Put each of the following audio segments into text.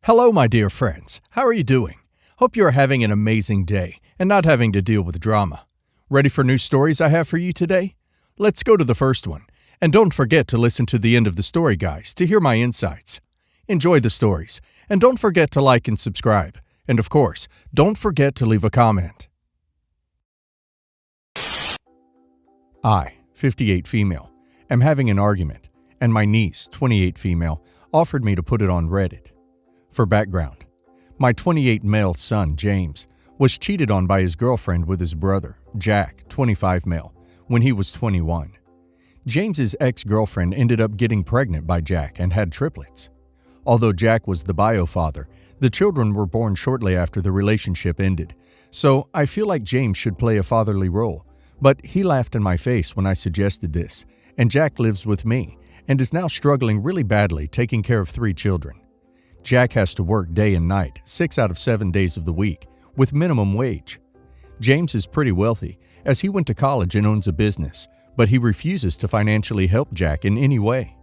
Hello, my dear friends. How are you doing? Hope you are having an amazing day and not having to deal with drama. Ready for new stories I have for you today? Let's go to the first one. And don't forget to listen to the end of the story, guys, to hear my insights. Enjoy the stories. And don't forget to like and subscribe. And of course, don't forget to leave a comment. I, 58 female, am having an argument, and my niece, 28 female, offered me to put it on Reddit. For background, my 28 male son, James, was cheated on by his girlfriend with his brother, Jack, 25 male, when he was 21. James's ex-girlfriend ended up getting pregnant by Jack and had triplets. Although Jack was the bio father, the children were born shortly after the relationship ended, so I feel like James should play a fatherly role. But he laughed in my face when I suggested this, and Jack lives with me and is now struggling really badly taking care of 3 children. Jack has to work day and night, 6 out of 7 days of the week, with minimum wage. James is pretty wealthy, as he went to college and owns a business, but he refuses to financially help Jack in any way.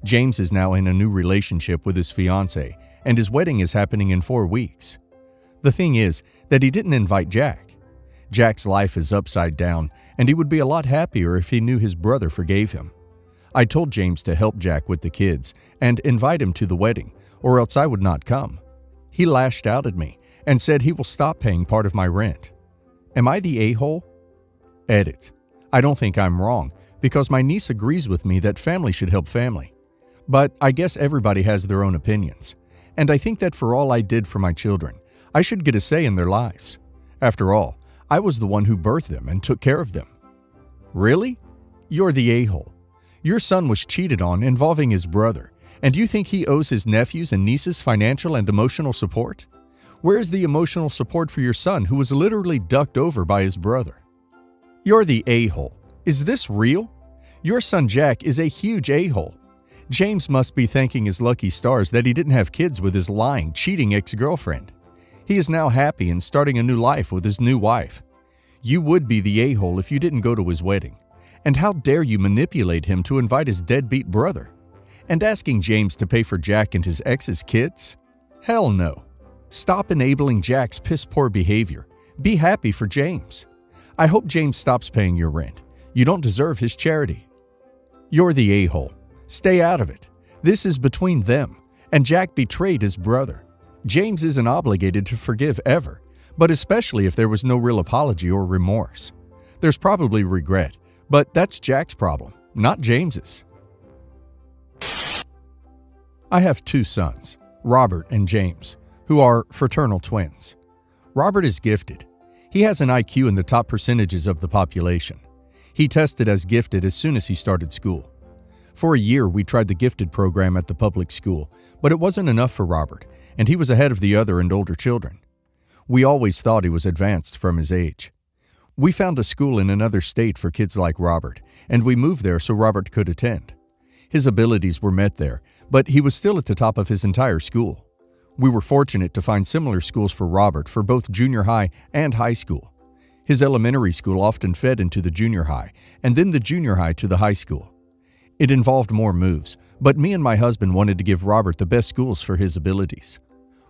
James is now in a new relationship with his fiancée, and his wedding is happening in 4 weeks. The thing is that he didn't invite Jack. Jack's life is upside down, and he would be a lot happier if he knew his brother forgave him. I told James to help Jack with the kids and invite him to the wedding, or else I would not come. He lashed out at me and said he will stop paying part of my rent. Am I the a-hole? Edit. I don't think I'm wrong, because my niece agrees with me that family should help family. But I guess everybody has their own opinions, and I think that for all I did for my children, I should get a say in their lives. After all, I was the one who birthed them and took care of them. Really? You're the a-hole. Your son was cheated on involving his brother, and you think he owes his nephews and nieces financial and emotional support? Where is the emotional support for your son who was literally ducked over by his brother? You're the a-hole. Is this real? Your son Jack is a huge a-hole. James must be thanking his lucky stars that he didn't have kids with his lying, cheating ex-girlfriend. He is now happy and starting a new life with his new wife. You would be the a-hole if you didn't go to his wedding. And how dare you manipulate him to invite his deadbeat brother? And asking James to pay for Jack and his ex's kids? Hell no. Stop enabling Jack's piss-poor behavior. Be happy for James. I hope James stops paying your rent. You don't deserve his charity. You're the a-hole. Stay out of it. This is between them, and Jack betrayed his brother. James isn't obligated to forgive ever, but especially if there was no real apology or remorse. There's probably regret, but that's Jack's problem, not James's. I have 2 sons, Robert and James, who are fraternal twins. Robert is gifted. He has an IQ in the top percentages of the population. He tested as gifted as soon as he started school. For a year, we tried the gifted program at the public school, but it wasn't enough for Robert, and he was ahead of the other and older children. We always thought he was advanced from his age. We found a school in another state for kids like Robert, and we moved there so Robert could attend. His abilities were met there, but he was still at the top of his entire school. We were fortunate to find similar schools for Robert for both junior high and high school. His elementary school often fed into the junior high, and then the junior high to the high school. It involved more moves, but me and my husband wanted to give Robert the best schools for his abilities.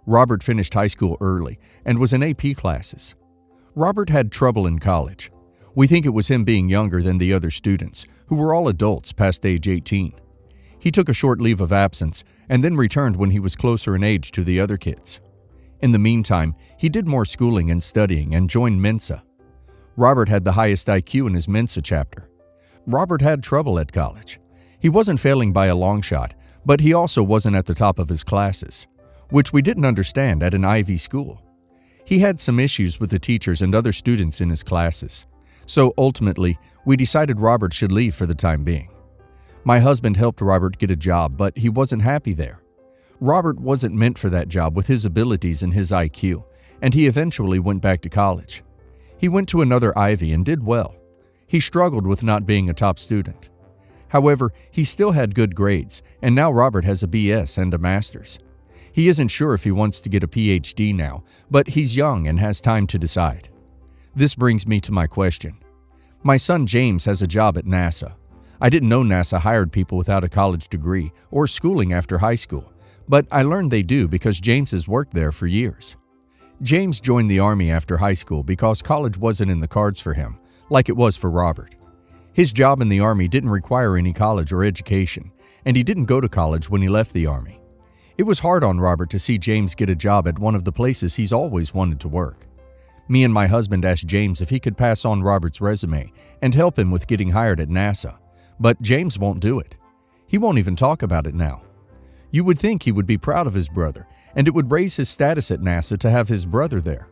Robert finished high school early and was in AP classes. Robert had trouble in college. We think it was him being younger than the other students, who were all adults past age 18. He took a short leave of absence and then returned when he was closer in age to the other kids. In the meantime, he did more schooling and studying and joined Mensa. Robert had the highest IQ in his Mensa chapter. Robert had trouble at college. He wasn't failing by a long shot, but he also wasn't at the top of his classes, which we didn't understand at an Ivy school. He had some issues with the teachers and other students in his classes. So ultimately, we decided Robert should leave for the time being. My husband helped Robert get a job, but he wasn't happy there. Robert wasn't meant for that job with his abilities and his IQ, and he eventually went back to college. He went to another Ivy and did well. He struggled with not being a top student. However, he still had good grades, and now Robert has a BS and a master's. He isn't sure if he wants to get a PhD now, but he's young and has time to decide. This brings me to my question. My son James has a job at NASA. I didn't know NASA hired people without a college degree or schooling after high school, But I learned they do because James has worked there for years. James joined the Army after high school because college wasn't in the cards for him, like it was for Robert. His job in the Army didn't require any college or education, and he didn't go to college when he left the Army. It was hard on Robert to see James get a job at one of the places he's always wanted to work. Me and my husband asked James if he could pass on Robert's resume and help him with getting hired at NASA, but James won't do it. He won't even talk about it now. You would think he would be proud of his brother, and it would raise his status at NASA to have his brother there.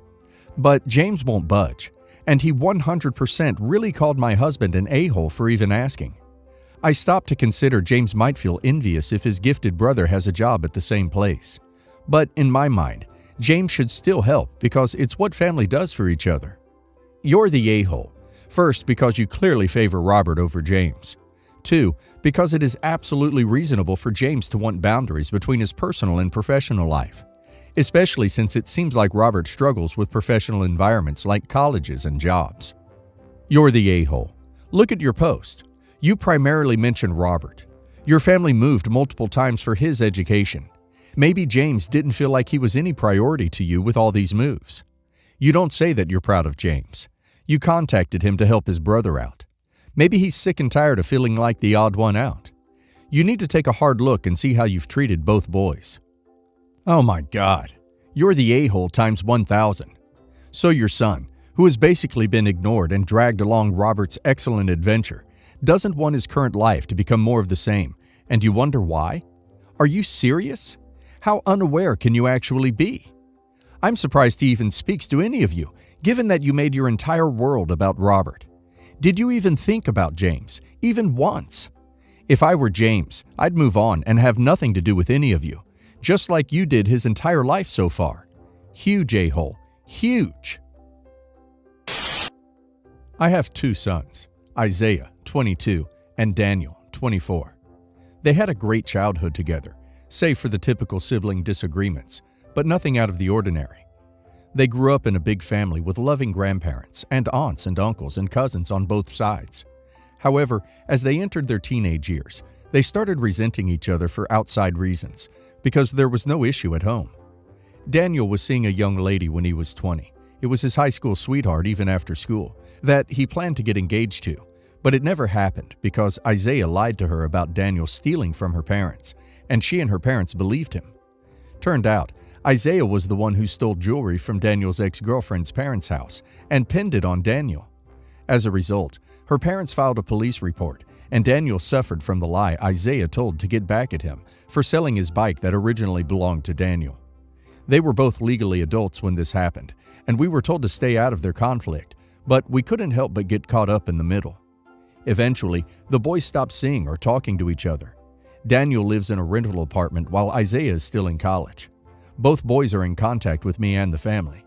But James won't budge, and he 100% really called my husband an a-hole for even asking. I stopped to consider James might feel envious if his gifted brother has a job at the same place. But in my mind, James should still help because it's what family does for each other. You're the a-hole. First, because you clearly favor Robert over James. 2, because it is absolutely reasonable for James to want boundaries between his personal and professional life, especially since it seems like Robert struggles with professional environments like colleges and jobs. You're the a-hole. Look at your post. You primarily mention Robert. Your family moved multiple times for his education. Maybe James didn't feel like he was any priority to you with all these moves. You don't say that you're proud of James. You contacted him to help his brother out. Maybe he's sick and tired of feeling like the odd one out. You need to take a hard look and see how you've treated both boys. Oh my God, you're the a-hole times 1,000. So your son, who has basically been ignored and dragged along Robert's excellent adventure, doesn't want his current life to become more of the same, and you wonder why? Are you serious? How unaware can you actually be? I'm surprised he even speaks to any of you, given that you made your entire world about Robert. Did you even think about James, even once? If I were James, I'd move on and have nothing to do with any of you, just like you did his entire life so far. Huge a-hole. Huge. I have 2 sons, Isaiah, 22, and Daniel, 24. They had a great childhood together, save for the typical sibling disagreements, but nothing out of the ordinary. They grew up in a big family with loving grandparents and aunts and uncles and cousins on both sides. However, as they entered their teenage years, they started resenting each other for outside reasons, because there was no issue at home. Daniel was seeing a young lady when he was 20. It was his high school sweetheart even after school, that he planned to get engaged to, but it never happened because Isaiah lied to her about Daniel stealing from her parents, and she and her parents believed him. Turned out, Isaiah was the one who stole jewelry from Daniel's ex-girlfriend's parents' house and pinned it on Daniel. As a result, her parents filed a police report, and Daniel suffered from the lie Isaiah told to get back at him for selling his bike that originally belonged to Daniel. They were both legally adults when this happened, and we were told to stay out of their conflict, but we couldn't help but get caught up in the middle. Eventually, the boys stopped seeing or talking to each other. Daniel lives in a rental apartment while Isaiah is still in college. Both boys are in contact with me and the family.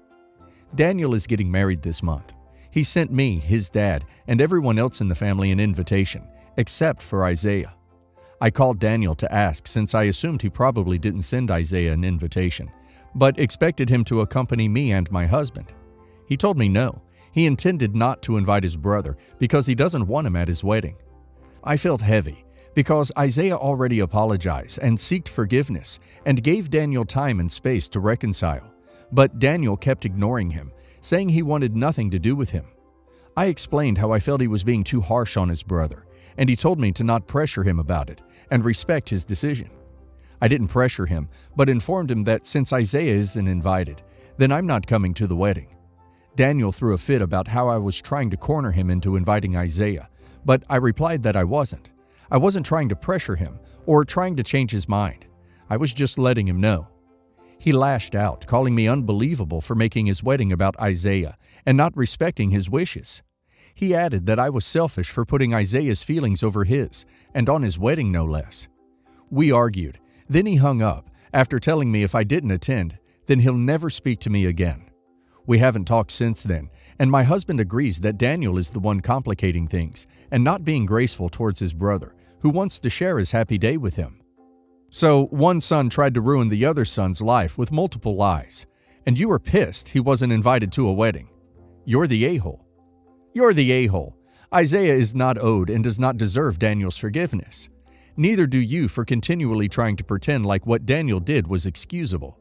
Daniel is getting married this month. He sent me, his dad, and everyone else in the family an invitation, except for Isaiah. I called Daniel to ask since I assumed he probably didn't send Isaiah an invitation, but expected him to accompany me and my husband. He told me no, he intended not to invite his brother because he doesn't want him at his wedding. I felt heavy because Isaiah already apologized and sought forgiveness and gave Daniel time and space to reconcile, but Daniel kept ignoring him, saying he wanted nothing to do with him. I explained how I felt he was being too harsh on his brother, and he told me to not pressure him about it and respect his decision. I didn't pressure him, but informed him that since Isaiah isn't invited, then I'm not coming to the wedding. Daniel threw a fit about how I was trying to corner him into inviting Isaiah, but I replied that I wasn't. I wasn't trying to pressure him or trying to change his mind. I was just letting him know. He lashed out, calling me unbelievable for making his wedding about Isaiah and not respecting his wishes. He added that I was selfish for putting Isaiah's feelings over his, and on his wedding no less. We argued. Then he hung up after telling me if I didn't attend, then he'll never speak to me again. We haven't talked since then, and my husband agrees that Daniel is the one complicating things and not being graceful towards his brother, who wants to share his happy day with him. So one son tried to ruin the other son's life with multiple lies, and you were pissed he wasn't invited to a wedding. You're the a-hole. You're the a-hole. Isaiah is not owed and does not deserve Daniel's forgiveness. Neither do you for continually trying to pretend like what Daniel did was excusable.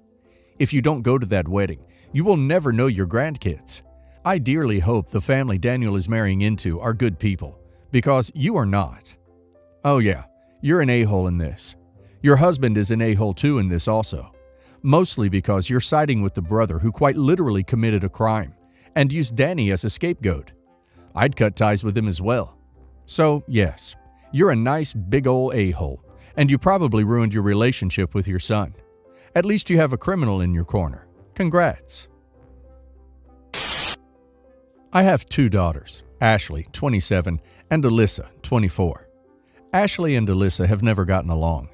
If you don't go to that wedding, you will never know your grandkids. I dearly hope the family Daniel is marrying into are good people, because you are not. Oh yeah, you're an a-hole in this. Your husband is an a-hole too in this also. Mostly because you're siding with the brother who quite literally committed a crime and used Danny as a scapegoat. I'd cut ties with him as well. So yes, you're a nice big ol' a-hole, and you probably ruined your relationship with your son. At least you have a criminal in your corner. Congrats. I have two daughters, Ashley, 27, and Alyssa, 24. Ashley and Alyssa have never gotten along.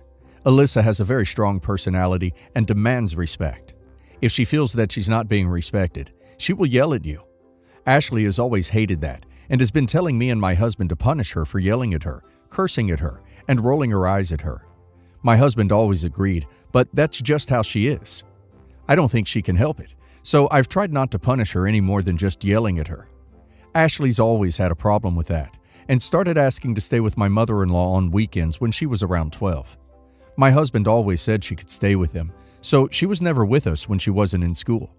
Alyssa has a very strong personality and demands respect. If she feels that she's not being respected, she will yell at you. Ashley has always hated that and has been telling me and my husband to punish her for yelling at her, cursing at her, and rolling her eyes at her. My husband always agreed, but that's just how she is. I don't think she can help it, so I've tried not to punish her any more than just yelling at her. Ashley's always had a problem with that and started asking to stay with my mother-in-law on weekends when she was around 12. My husband always said she could stay with him, so she was never with us when she wasn't in school.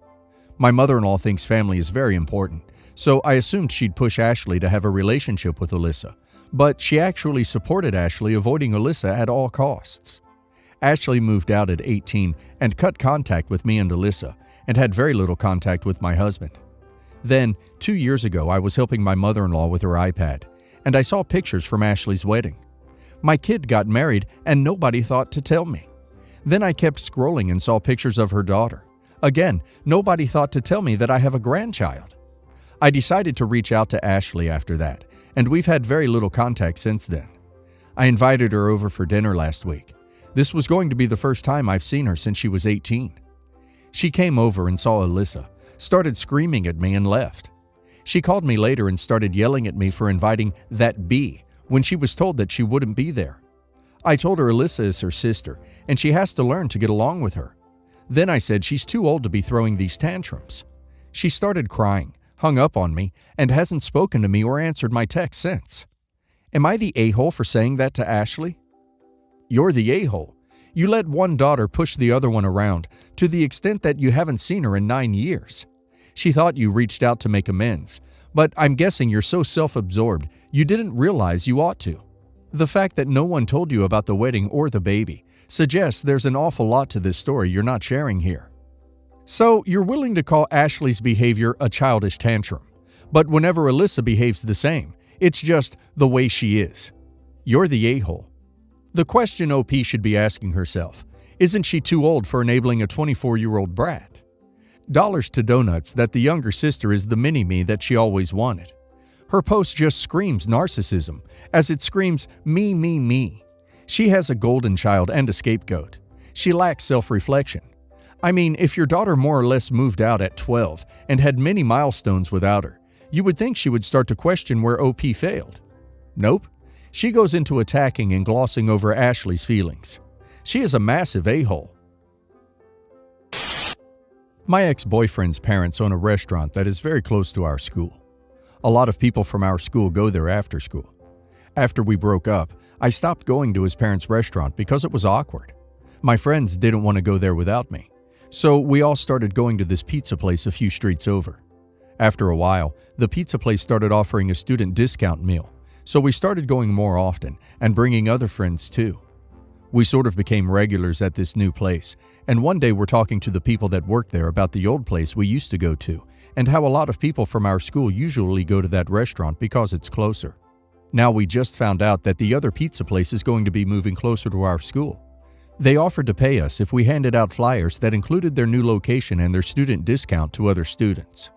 My mother-in-law thinks family is very important, so I assumed she'd push Ashley to have a relationship with Alyssa, but she actually supported Ashley avoiding Alyssa at all costs. Ashley moved out at 18 and cut contact with me and Alyssa, and had very little contact with my husband. Then, 2 years ago, I was helping my mother-in-law with her iPad, and I saw pictures from Ashley's wedding. My kid got married, and nobody thought to tell me. Then I kept scrolling and saw pictures of her daughter. Again, nobody thought to tell me that I have a grandchild. I decided to reach out to Ashley after that, and we've had very little contact since then. I invited her over for dinner last week. This was going to be the first time I've seen her since she was 18. She came over and saw Alyssa, started screaming at me and left. She called me later and started yelling at me for inviting that bee when she was told that she wouldn't be there. I told her Alyssa is her sister and she has to learn to get along with her. Then I said she's too old to be throwing these tantrums. She started crying, hung up on me, and hasn't spoken to me or answered my text since. Am I the a-hole for saying that to Ashley? You're the a-hole. You let one daughter push the other one around to the extent that you haven't seen her in 9 years. She thought you reached out to make amends, but I'm guessing you're so self-absorbed you didn't realize you ought to. The fact that no one told you about the wedding or the baby suggests there's an awful lot to this story you're not sharing here. So you're willing to call Ashley's behavior a childish tantrum, but whenever Alyssa behaves the same, it's just the way she is. You're the a-hole. The question OP should be asking herself, isn't she too old for enabling a 24-year-old brat? Dollars to donuts that the younger sister is the mini-me that she always wanted. Her post just screams narcissism, as it screams me, me, me. She has a golden child and a scapegoat. She lacks self-reflection. I mean, if your daughter more or less moved out at 12 and had many milestones without her, you would think she would start to question where OP failed. Nope. She goes into attacking and glossing over Ashley's feelings. She is a massive a-hole. My ex-boyfriend's parents own a restaurant that is very close to our school. A lot of people from our school go there after school. After we broke up, I stopped going to his parents' restaurant because it was awkward. My friends didn't want to go there without me, so we all started going to this pizza place a few streets over. After a while, the pizza place started offering a student discount meal, so we started going more often and bringing other friends too. We sort of became regulars at this new place, and one day we're talking to the people that work there about the old place we used to go to and how a lot of people from our school usually go to that restaurant because it's closer. Now we just found out that the other pizza place is going to be moving closer to our school. They offered to pay us if we handed out flyers that included their new location and their student discount to other students.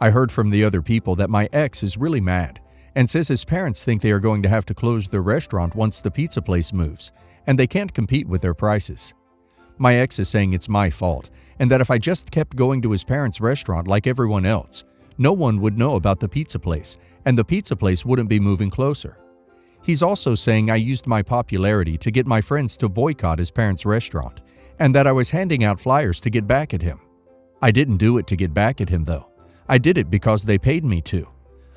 I heard from the other people that my ex is really mad and says his parents think they are going to have to close their restaurant once the pizza place moves, and they can't compete with their prices. My ex is saying it's my fault, and that if I just kept going to his parents' restaurant like everyone else, no one would know about the pizza place, and the pizza place wouldn't be moving closer. He's also saying I used my popularity to get my friends to boycott his parents' restaurant, and that I was handing out flyers to get back at him. I didn't do it to get back at him, though. I did it because they paid me to.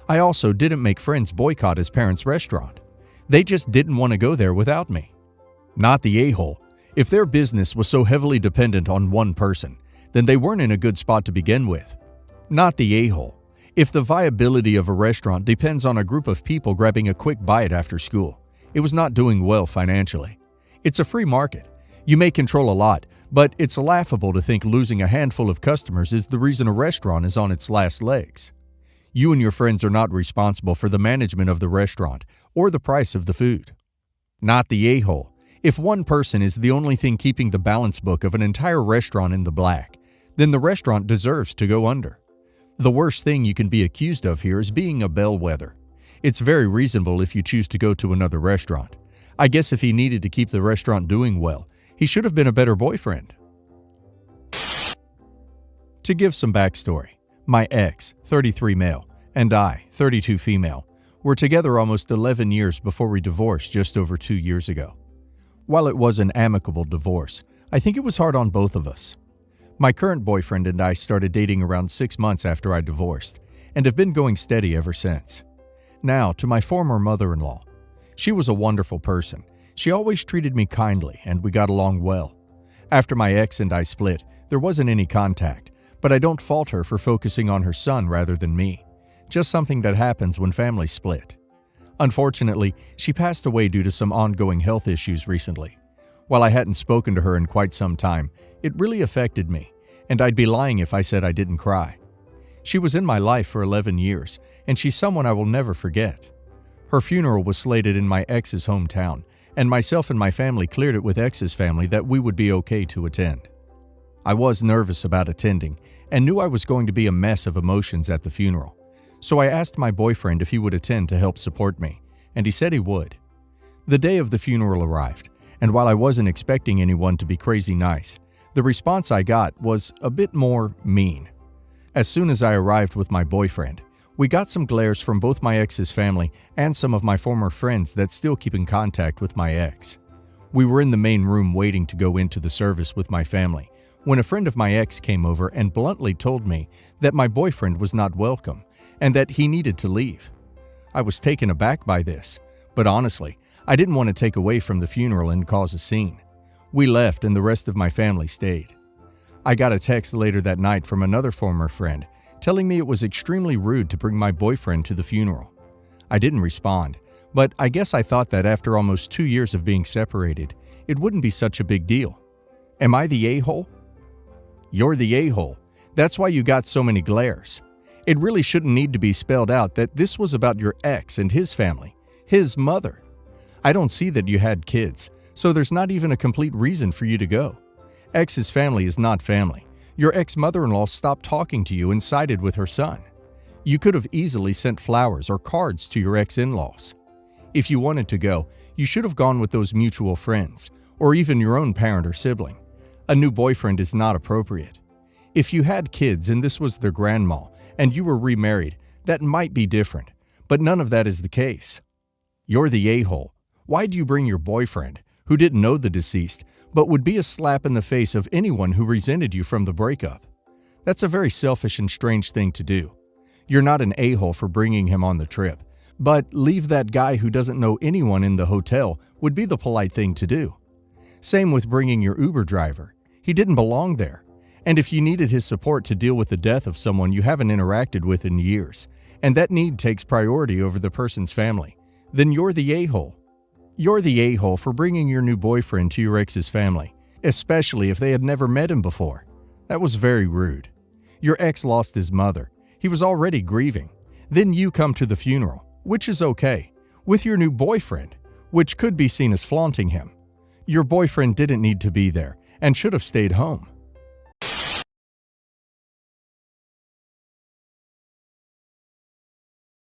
I also didn't make friends boycott his parents' restaurant. They just didn't want to go there without me. Not the a-hole. If their business was so heavily dependent on one person, then they weren't in a good spot to begin with. Not the a-hole. If the viability of a restaurant depends on a group of people grabbing a quick bite after school, it was not doing well financially. It's a free market. You may control a lot, but it's laughable to think losing a handful of customers is the reason a restaurant is on its last legs. You and your friends are not responsible for the management of the restaurant or the price of the food. Not the a-hole. If one person is the only thing keeping the balance book of an entire restaurant in the black, then the restaurant deserves to go under. The worst thing you can be accused of here is being a bellwether. It's very reasonable if you choose to go to another restaurant. I guess if he needed to keep the restaurant doing well, he should have been a better boyfriend. To give some backstory, my ex, 33 male, and I, 32 female, were together almost 11 years before we divorced just over 2 years ago. While it was an amicable divorce, I think it was hard on both of us. My current boyfriend and I started dating around 6 months after I divorced, and have been going steady ever since. Now, to my former mother-in-law. She was a wonderful person. She always treated me kindly, and we got along well. After my ex and I split, there wasn't any contact, but I don't fault her for focusing on her son rather than me. Just something that happens when families split. Unfortunately, she passed away due to some ongoing health issues recently. While I hadn't spoken to her in quite some time, it really affected me, and I'd be lying if I said I didn't cry. She was in my life for 11 years, and she's someone I will never forget. Her funeral was slated in my ex's hometown, and myself and my family cleared it with ex's family that we would be okay to attend. I was nervous about attending, and knew I was going to be a mess of emotions at the funeral. So I asked my boyfriend if he would attend to help support me, and he said he would. The day of the funeral arrived, and while I wasn't expecting anyone to be crazy nice, the response I got was a bit more mean. As soon as I arrived with my boyfriend, we got some glares from both my ex's family and some of my former friends that still keep in contact with my ex. We were in the main room waiting to go into the service with my family when a friend of my ex came over and bluntly told me that my boyfriend was not welcome and that he needed to leave. I was taken aback by this, but honestly, I didn't want to take away from the funeral and cause a scene. We left and the rest of my family stayed. I got a text later that night from another former friend telling me it was extremely rude to bring my boyfriend to the funeral. I didn't respond, but I guess I thought that after almost 2 years of being separated, it wouldn't be such a big deal. Am I the a-hole? You're the a-hole. That's why you got so many glares. It really shouldn't need to be spelled out that this was about your ex and his family, his mother. I don't see that you had kids, so there's not even a complete reason for you to go. Ex's family is not family. Your ex-mother-in-law stopped talking to you and sided with her son. You could have easily sent flowers or cards to your ex-in-laws. If you wanted to go, you should have gone with those mutual friends, or even your own parent or sibling. A new boyfriend is not appropriate. If you had kids and this was their grandma, and you were remarried, that might be different, but none of that is the case. You're the a-hole. Why do you bring your boyfriend, who didn't know the deceased, but would be a slap in the face of anyone who resented you from the breakup? That's a very selfish and strange thing to do. You're not an a-hole for bringing him on the trip, but leave that guy who doesn't know anyone in the hotel would be the polite thing to do. Same with bringing your Uber driver. He didn't belong there. And if you needed his support to deal with the death of someone you haven't interacted with in years, and that need takes priority over the person's family, then you're the a-hole. You're the a-hole for bringing your new boyfriend to your ex's family, especially if they had never met him before. That was very rude. Your ex lost his mother. He was already grieving. Then you come to the funeral, which is okay, with your new boyfriend, which could be seen as flaunting him. Your boyfriend didn't need to be there and should have stayed home.